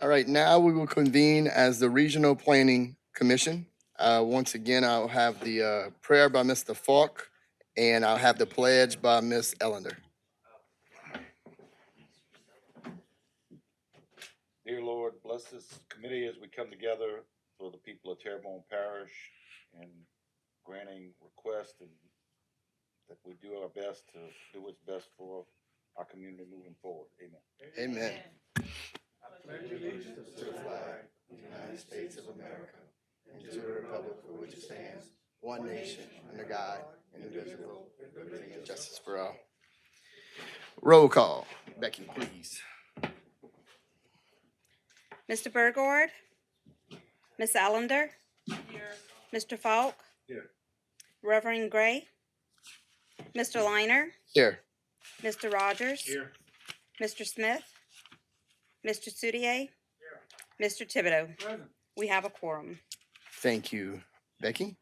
All right, now we will convene as the Regional Planning Commission. Once again, I'll have the prayer by Mr. Falk, and I'll have the pledge by Ms. Ellender. Dear Lord, bless this committee as we come together for the people of Terrebonne Parish and granting requests and that we do our best to do what's best for our community moving forward. Amen. Amen. Pledge allegiance to the flag of the United States of America and to the republic for which it stands, One nation, under God, indivisible, with liberty and justice for all. Roll call. Becky, please. Mr. Burgard? Miss Allender? Here. Mr. Falk? Here. Reverend Gray? Mr. Liner? Here. Mr. Rogers? Here. Mr. Smith? Mr. Soudier? Here. Mr. Thibodeau? Present. We have a quorum. Thank you, Becky.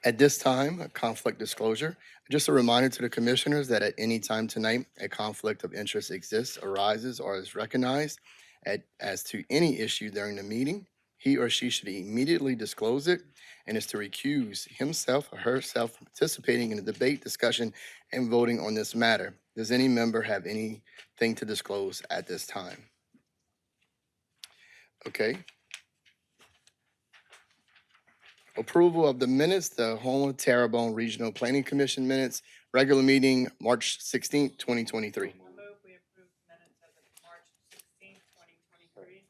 At this time, a conflict disclosure. Just a reminder to the commissioners that at any time tonight, a conflict of interest exists, arises, or is recognized as to any issue during the meeting. He or she should immediately disclose it and is to recuse himself or herself from participating in the debate, discussion, and voting on this matter. Does any member have anything to disclose at this time? Okay. Approval of the minutes, the Houma Terrebonne Regional Planning Commission minutes, regular meeting, March 16th, 2023. I move we approve the minutes as of March 16th, 2023.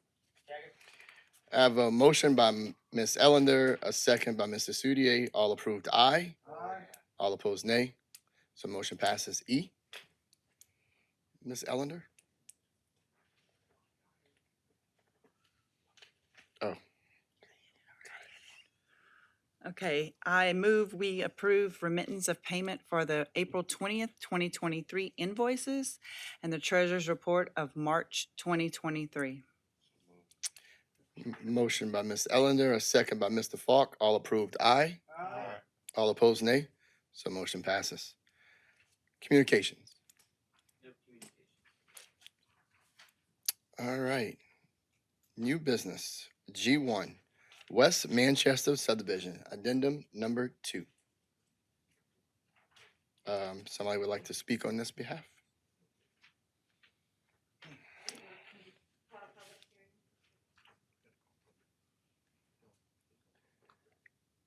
I have a motion by Ms. Ellender, a second by Mr. Soudier. All approved, aye. Aye. All opposed, nay. So motion passes. E. Ms. Ellender? Oh, Okay, I move we approve remittance of payment for the April 20th, 2023 invoices and the treasurer's report of March 2023. motion by Ms. Ellender, a second by Mr. Falk. All approved, aye. Aye. All opposed, nay. So motion passes. Communications. All right. New business, G1, West Manchester subdivision, addendum number 2. Somebody would like to speak on this behalf?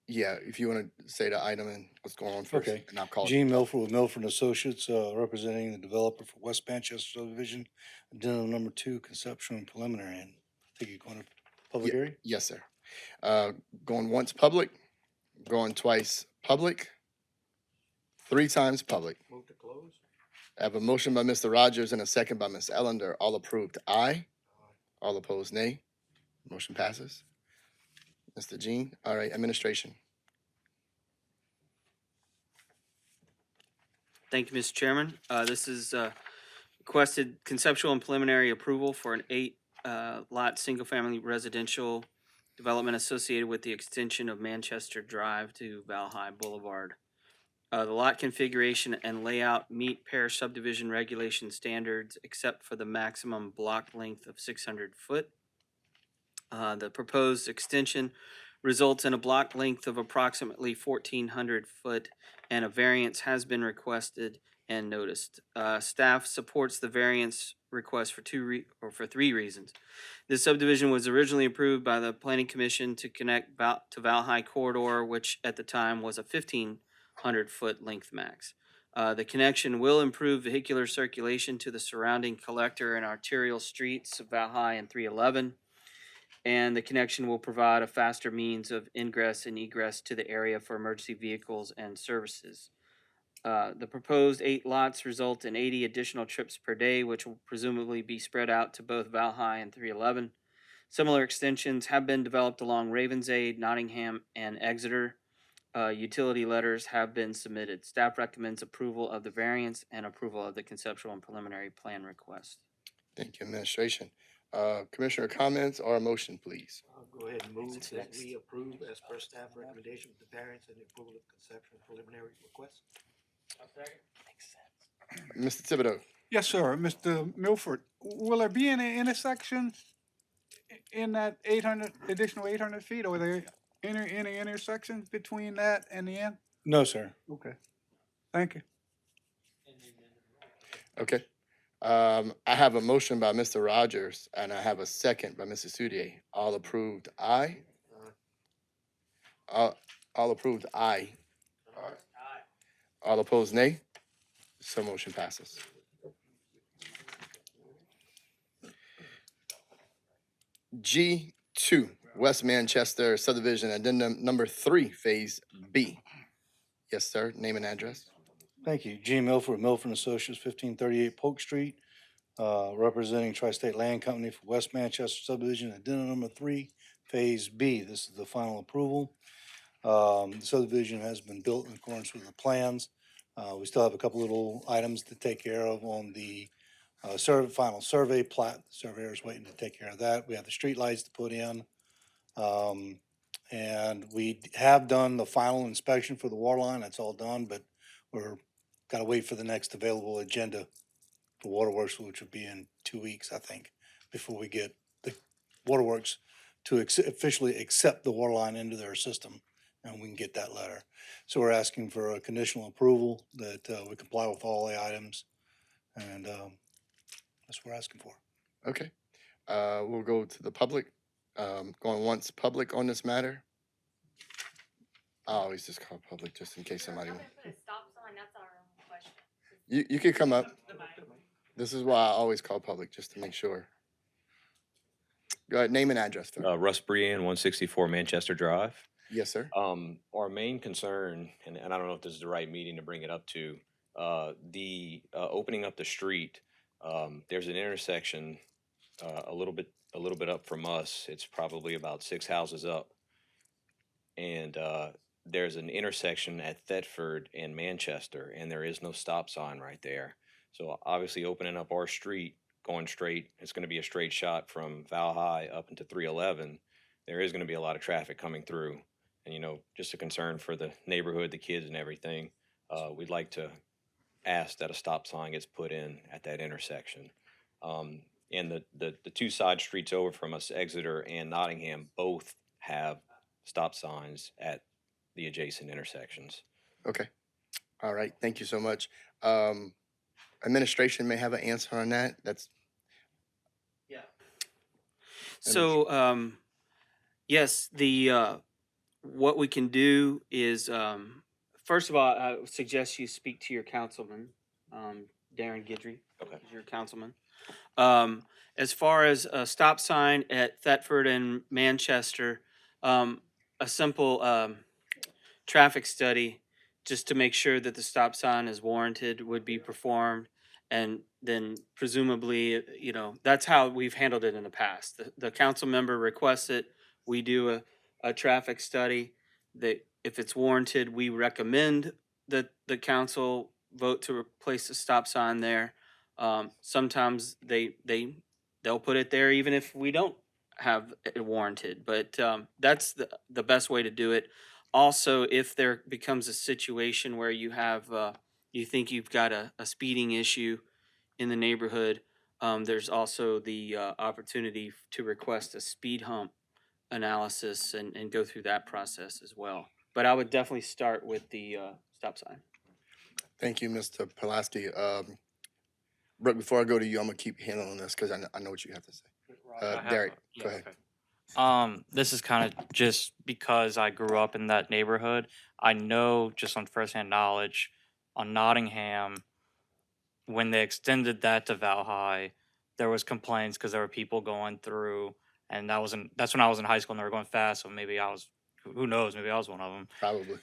Yeah, if you want to say the item and what's going on first, Okay. and I'll call it. Gene Milford with Milford and Associates, representing the developer for West Manchester subdivision, addendum number 2, conceptual and preliminary. And I think you're going to public hearing? Yes, sir. Going once public, going twice public, 3 times public. move to close. I have a motion by Mr. Rogers and a second by Ms. Ellender. All approved, aye. All opposed, nay. Motion passes. Mr. Jean, all right, administration. Thank you, Mr. Chairman. This is requested conceptual and preliminary approval for an 8-lot single-family residential development associated with the extension of Manchester Drive to Valhalla Boulevard. The lot configuration and layout meet parish subdivision regulation standards except for the maximum block length of 600 foot. The proposed extension results in a block length of approximately 1,400 foot, and a variance has been requested and noticed. Staff supports the variance request for 3 reasons. This subdivision was originally approved by the Planning Commission to connect to Valhalla Corridor, which at the time was a 1,500 foot length max. The connection will improve vehicular circulation to the surrounding collector and arterial streets of Valhalla and 311. And the connection will provide a faster means of ingress and egress to the area for emergency vehicles and services. The proposed 8 lots result in 80 additional trips per day, which will presumably be spread out to both Valhalla and 311. Similar extensions have been developed along Ravensade, Nottingham, and Exeter. Utility letters have been submitted. Staff recommends approval of the variance and approval of the conceptual and preliminary plan request. Thank you, administration. Commissioner comments or a motion, please? I'll go ahead and move that we approve as per staff recommendation with the variance and the approval of conceptual and preliminary request. Makes sense. Mr. Thibodeau. Yes, sir. Mr. Milford, will there be any intersection in that 800, additional 800 feet? Or are there any intersections between that and the end? No, sir. Okay. Thank you. Okay. I have a motion by Mr. Rogers and I have a second by Mr. Sudier. All approved, aye. All approved, aye. All opposed, nay. So motion passes. G2, West Manchester subdivision addendum number 3, phase B. Yes, sir. Name and address. Thank you. G. Milford, Milford and Associates, 1538 Polk Street, representing Tri-State Land Company for West Manchester subdivision, addendum number 3, Phase B. This is the final approval. The subdivision has been built in accordance with the plans. We still have a couple little items to take care of on the final survey plat. The surveyor is waiting to take care of that. We have the streetlights to put in. And we have done the final inspection for the water line. That's all done, but we're gotta wait for the next available agenda for waterworks, which will be in 2 weeks, I think, before we get the waterworks to officially accept the water line into their system, and we can get that letter. So we're asking for a conditional approval that we comply with all the items, and that's what we're asking for. Okay. We'll go to the public. Going once public on this matter. I always just call public just in case somebody. You can come up. This is why I always call public, just to make sure. Go ahead, name and address, sir. Russ Brian, 164 Manchester Drive. Yes, sir. Our main concern, and I don't know if this is the right meeting to bring it up to, the opening up the street. There's an intersection a little bit up from us. It's probably about 6 houses up, and there's an intersection at Thetford and Manchester, and there is no stop sign right there. So obviously, opening up our street, going straight, it's going to be a straight shot from Val High up into 311. There is going to be a lot of traffic coming through, and just a concern for the neighborhood, the kids, and everything. We'd like to ask that a stop sign gets put in at that intersection. And the 2 side streets over from us, Exeter and Nottingham, both have stop signs at the adjacent intersections. Okay. All right. Thank you so much. Administration may have an answer on that. That's So, yes, what we can do is, first of all, I would suggest you speak to your councilman, Darren Guidry. Okay. He's your councilman. As far as a stop sign at Thetford and Manchester, a simple traffic study just to make sure that the stop sign is warranted would be performed. And then presumably, that's how we've handled it in the past. The council member requests it, we do a traffic study. That if it's warranted, we recommend that the council vote to replace the stop sign there. Sometimes they'll put it there even if we don't have it warranted, but that's the best way to do it. Also, if there becomes a situation where you have you think you've got a speeding issue in the neighborhood, there's also the opportunity to request a speed hump analysis and go through that process as well. But I would definitely start with the stop sign. Thank you, Mr. Pulaski. Brooke, before I go to you, I'm gonna keep handling this because I know what you have to say. Derek, go ahead. This is kind of just because I grew up in that neighborhood. I know just on firsthand knowledge on Nottingham, when they extended that to Val High, there was complaints because there were people going through, and that's when I was in high school and they were going fast. So maybe who knows, maybe I was one of them. Probably.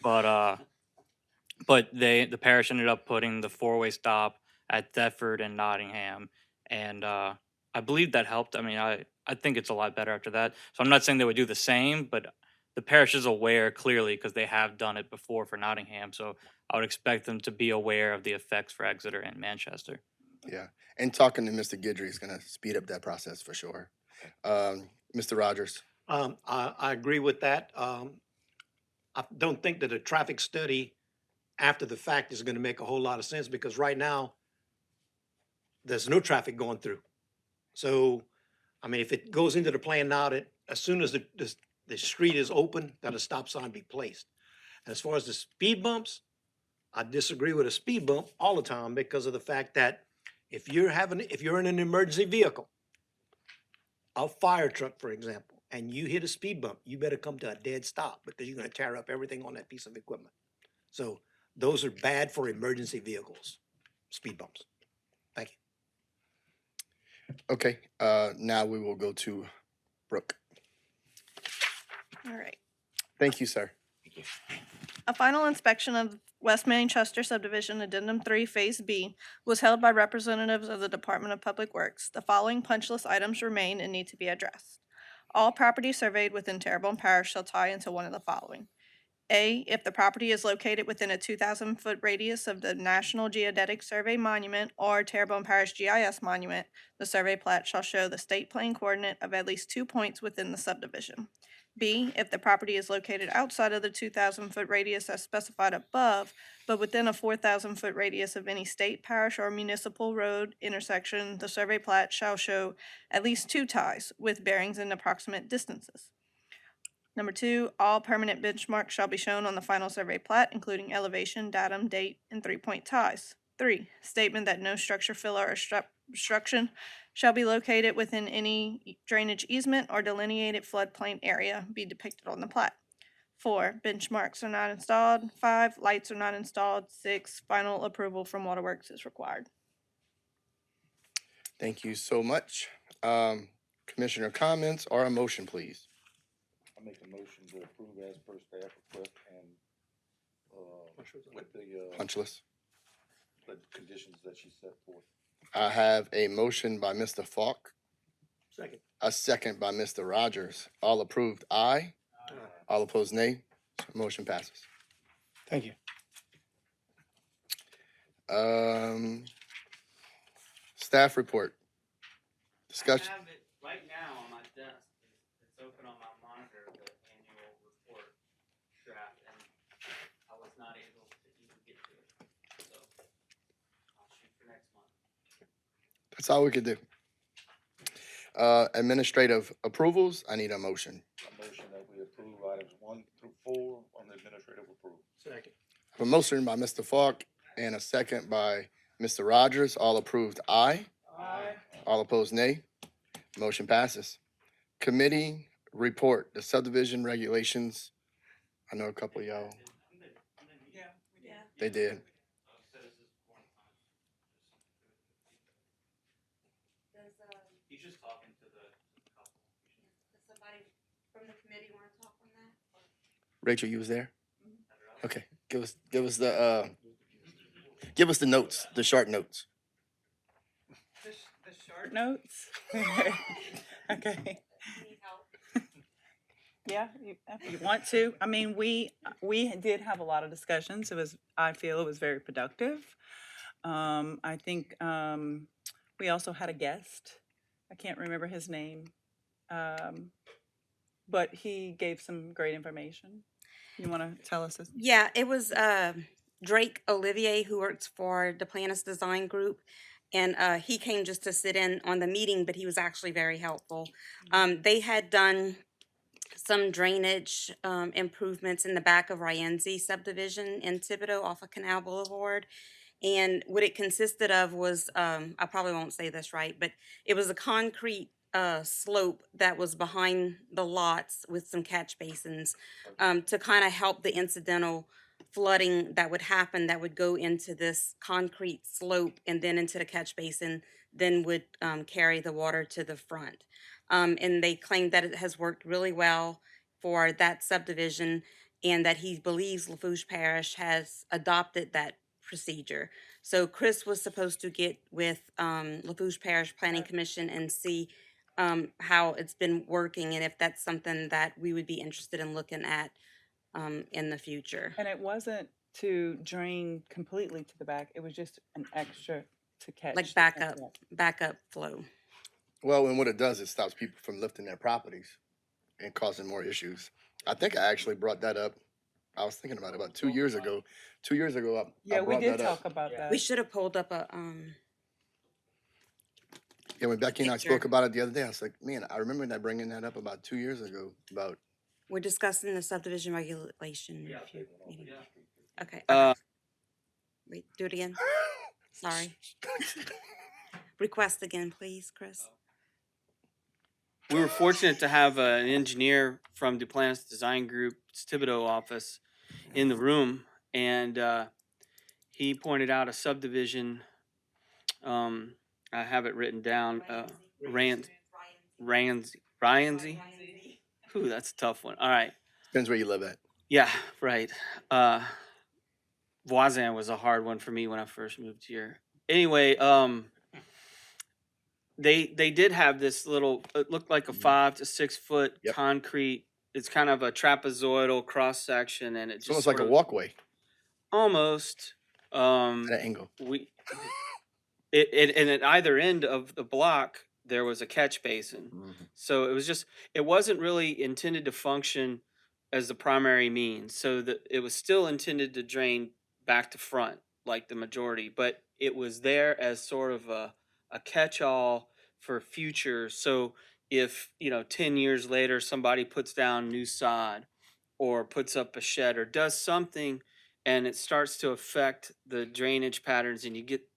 But the parish ended up putting the 4-way stop at Thetford and Nottingham, and I believe that helped. I mean, I think it's a lot better after that. So I'm not saying they would do the same, but the parish is aware clearly because they have done it before for Nottingham. So I would expect them to be aware of the effects for Exeter and Manchester. Yeah, and talking to Mr. Guidry is gonna speed up that process for sure. Mr. Rogers. I agree with that. I don't think that a traffic study after the fact is going to make a whole lot of sense because right now there's no traffic going through. So, I mean, if it goes into the plan now that as soon as the street is open, that a stop sign be placed. And as far as the speed bumps, I disagree with a speed bump all the time because of the fact that if you're in an emergency vehicle, a fire truck, for example, and you hit a speed bump, you better come to a dead stop because you're gonna tear up everything on that piece of equipment. So those are bad for emergency vehicles, speed bumps. Thank you. Okay, now we will go to Brooke. All right. Thank you, sir. A final inspection of West Manchester subdivision Addendum 3 Phase B was held by representatives of the Department of Public Works. The following punch list items remain and need to be addressed. All property surveyed within Terrebonne Parish shall tie into one of the following. A, if the property is located within a 2,000-foot radius of the National Geodetic Survey Monument or Terrebonne Parish GIS Monument, the survey plat shall show the state plane coordinate of at least 2 points within the subdivision. B, if the property is located outside of the 2,000-foot radius as specified above, but within a 4,000-foot radius of any state, parish, or municipal road intersection, the survey plat shall show at least 2 ties with bearings and approximate distances. Number 2, all permanent benchmarks shall be shown on the final survey plat, including elevation, datum, date, and 3-point ties. 3, statement that no structure, filler, or obstruction shall be located within any drainage easement or delineated floodplain area be depicted on the plat. 4, benchmarks are not installed. 5, lights are not installed. 6, final approval from Waterworks is required. Thank you so much. Commissioner comments or a motion, please? I make a motion to approve as per staff request and, with Punch list. the conditions that she set forth. I have a motion by Mr. Falk, Second. a second by Mr. Rogers. All approved, aye. All opposed, nay. Motion passes. Thank you. Staff report. Discussion. I have it right now on my desk. It's open on my monitor, the annual report draft, and I was not able to even get to it. So I'll shoot for next month. That's all we could do. Administrative approvals, I need a motion. A motion that we approve items 1 through 4 on the administrative approval. Second. A motion by Mr. Falk and a second by Mr. Rogers. All approved, aye. Aye. All opposed, nay. Motion passes. Committee report, the subdivision regulations. I know a couple of y'all, they did. He's just talking to the couple. Does somebody from the committee want to talk on that? Rachel, you was there? Okay, give us the notes, the short notes. The short notes? Okay. Yeah, if you want to. I mean, we did have a lot of discussions. I feel it was very productive. I think we also had a guest. I can't remember his name. But he gave some great information. You want to tell us this? Yeah, it was Drake Olivier, who works for the Planus Design Group. And he came just to sit in on the meeting, but he was actually very helpful. They had done some drainage improvements in the back of Rienzi subdivision in Thibodeau off of Canal Boulevard. And what it consisted of was, I probably won't say this right, but it was a concrete slope that was behind the lots with some catch basins to kind of help the incidental flooding that would happen that would go into this concrete slope and then into the catch basin, then would carry the water to the front. And they claimed that it has worked really well for that subdivision and that he believes Lafourche Parish has adopted that procedure. So Chris was supposed to get with Lafourche Parish Planning Commission and see how it's been working and if that's something that we would be interested in looking at in the future. And it wasn't to drain completely to the back. It was just an extra to catch. Like the backup flow. Well, and what it does, it stops people from lifting their properties and causing more issues. I think I actually brought that up. I was thinking about it about 2 years ago. 2 years ago, I Yeah, we brought did that up. talk about that. We should have pulled up a Yeah, when Becky and I picture. spoke about it the other day, I was like, man, I remember that bringing that up about 2 years ago about, We're discussing the subdivision regulation. if you're needing- Okay, Uh, wait, do it again. Sorry. Request again, please, Chris. we were fortunate to have an engineer from Duplantis Design Group's Thibodeau office in the room, and he pointed out a subdivision. I have it written down. Ryansy. Ooh, that's a tough one. All right. depends where you live at. Yeah, right. Voisin was a hard one for me when I first moved here. Anyway, they did have this little. It looked like a 5 to 6 foot Yep. concrete. It's kind of a trapezoidal cross section, and it It's just almost like a sort of- walkway almost. at an angle. And at either end of the block there was a catch basin. So it wasn't really intended to function as the primary means. So that it was still intended to drain back to front like the majority, but it was there as sort of a catch-all for future. So if 10 years later somebody puts down new sod or puts up a shed or does something and it starts to affect the drainage patterns, and you get,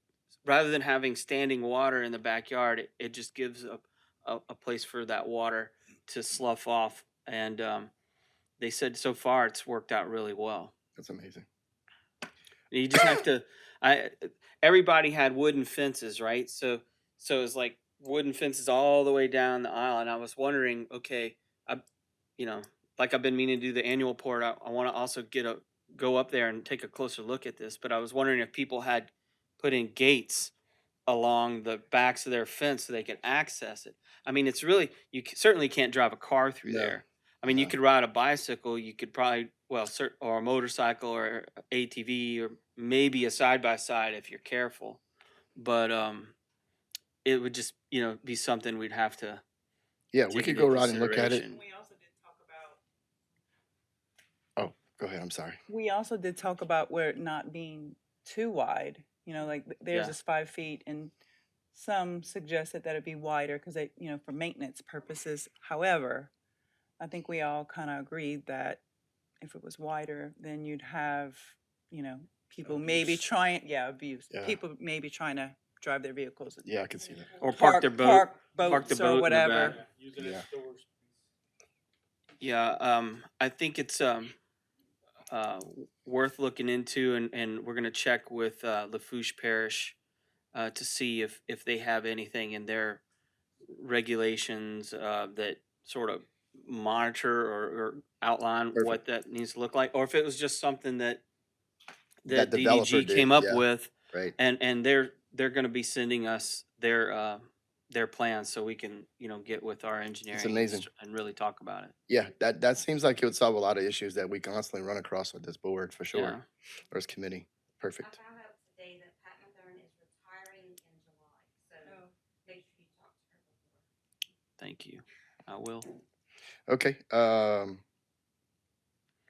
rather than having standing water in the backyard, it just gives a place for that water to slough off. And they said so far it's worked out really well. That's amazing. You just have to. Everybody had wooden fences, right? So it's like wooden fences all the way down the aisle, and I was wondering, okay, like I've been meaning to do the annual report. I want to also go up there and take a closer look at this. But I was wondering if people had put in gates along the backs of their fence so they can access it. I mean, it's really, certainly can't drive a car through No, there. I mean, you no. could ride a bicycle, you could probably, or a motorcycle or ATV or maybe a side by side if you're careful. But it would just, be something we'd have to Yeah, we take could into go around and look at it. consideration. We also did talk about. Oh, go ahead. I'm sorry. We also did talk about where it not being too wide, like there's Yeah. this 5 feet, and some suggested that it be wider because they, for maintenance purposes. However, I think we all kind of agreed that if it was wider, then you'd have, people maybe trying, abuse. Yeah. People maybe trying to drive their vehicles. Yeah, I can see that. Or park their boat. Park the boats boat in or the whatever. back. Yeah. Yeah, I think it's worth looking into, and we're gonna check with Lafourche Parish to see if they have anything in their regulations that sort of monitor or outline Perfect. what that needs to look like, or if it was just something that That developer DDG did, came up yeah. with, Right. and they're gonna be sending us their plans so we can get with our engineering amazing. and really talk about it. Yeah, that seems like it would solve a lot of issues that we constantly run across with this board for sure. Yeah. Or this committee. Perfect. I found out today that Pat Mathern is retiring in July, so make sure you talk to her before. Thank you. I will. Okay.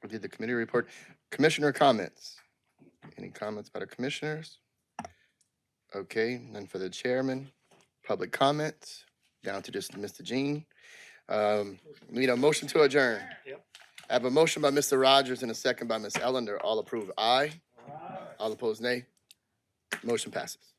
We did the committee report. Commissioner comments. Any comments by the commissioners? Okay, none for the chairman. Public comments, down to just Mr. Jean. We need a motion to adjourn. Yep. I have a motion by Mr. Rogers and a second by Ms. Ellender. All approve, aye. All opposed, nay. Motion passes.